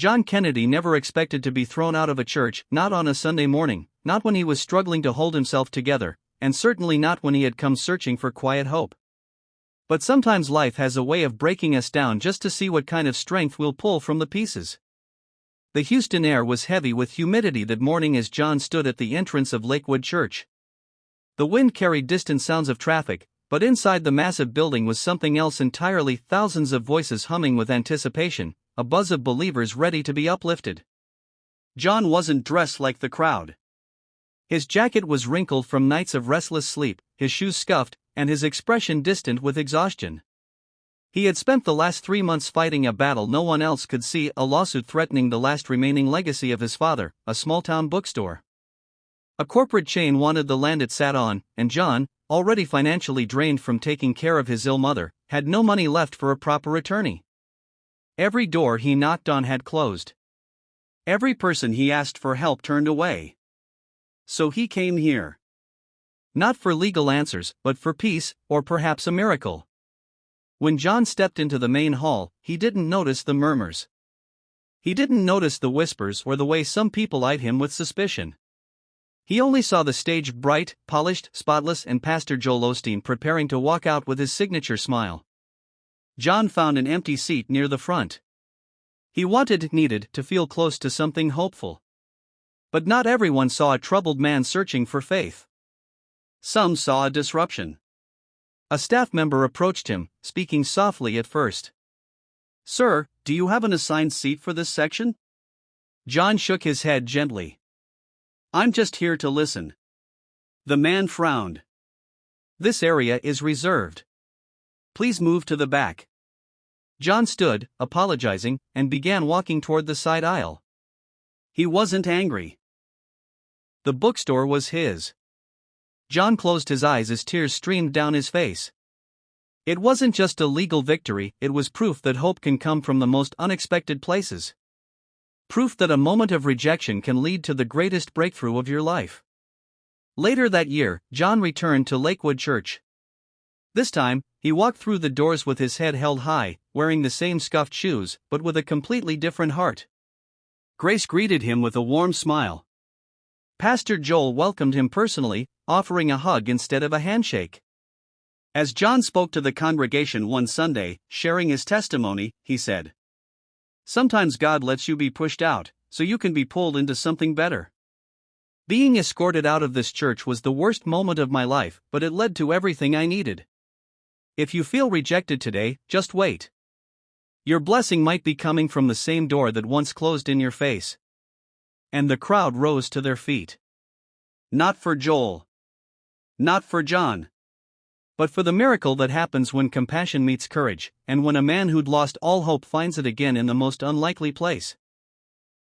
John Kennedy never expected to be thrown out of a church, not on a Sunday morning, not when he was struggling to hold himself together, and certainly not when he had come searching for quiet hope. But sometimes life has a way of breaking us down just to see what kind of strength we'll pull from the pieces. The Houston air was heavy with humidity that morning as John stood at the entrance of Lakewood Church. The wind carried distant sounds of traffic, but inside the massive building was something else entirely, thousands of voices humming with anticipation, a buzz of believers ready to be uplifted. John wasn't dressed like the crowd. His jacket was wrinkled from nights of restless sleep, his shoes scuffed, and his expression distant with exhaustion. He had spent the last 3 months fighting a battle no one else could see, a lawsuit threatening the last remaining legacy of his father, a small-town bookstore. A corporate chain wanted the land it sat on, and John, already financially drained from taking care of his ill mother, had no money left for a proper attorney. Every door he knocked on had closed. Every person he asked for help turned away. So he came here. Not for legal answers, but for peace, or perhaps a miracle. When John stepped into the main hall, he didn't notice the murmurs. He didn't notice the whispers or the way some people eyed him with suspicion. He only saw the stage bright, polished, spotless, and Pastor Joel Osteen preparing to walk out with his signature smile. John found an empty seat near the front. He needed to feel close to something hopeful. But not everyone saw a troubled man searching for faith. Some saw a disruption. A staff member approached him, speaking softly at first. "Sir, do you have an assigned seat for this section?" John shook his head gently. "I'm just here to listen." The man frowned. "This area is reserved. Please move to the back." John stood, apologizing, and began walking toward the side aisle. He wasn't angry. The bookstore was his. John closed his eyes as tears streamed down his face. It wasn't just a legal victory, it was proof that hope can come from the most unexpected places. Proof that a moment of rejection can lead to the greatest breakthrough of your life. Later that year, John returned to Lakewood Church. This time, he walked through the doors with his head held high, wearing the same scuffed shoes, but with a completely different heart. Grace greeted him with a warm smile. Pastor Joel welcomed him personally, offering a hug instead of a handshake. As John spoke to the congregation one Sunday, sharing his testimony, he said, "Sometimes God lets you be pushed out, so you can be pulled into something better. Being escorted out of this church was the worst moment of my life, but it led to everything I needed. If you feel rejected today, just wait. Your blessing might be coming from the same door that once closed in your face." And the crowd rose to their feet. Not for Joel. Not for John. But for the miracle that happens when compassion meets courage, and when a man who'd lost all hope finds it again in the most unlikely place.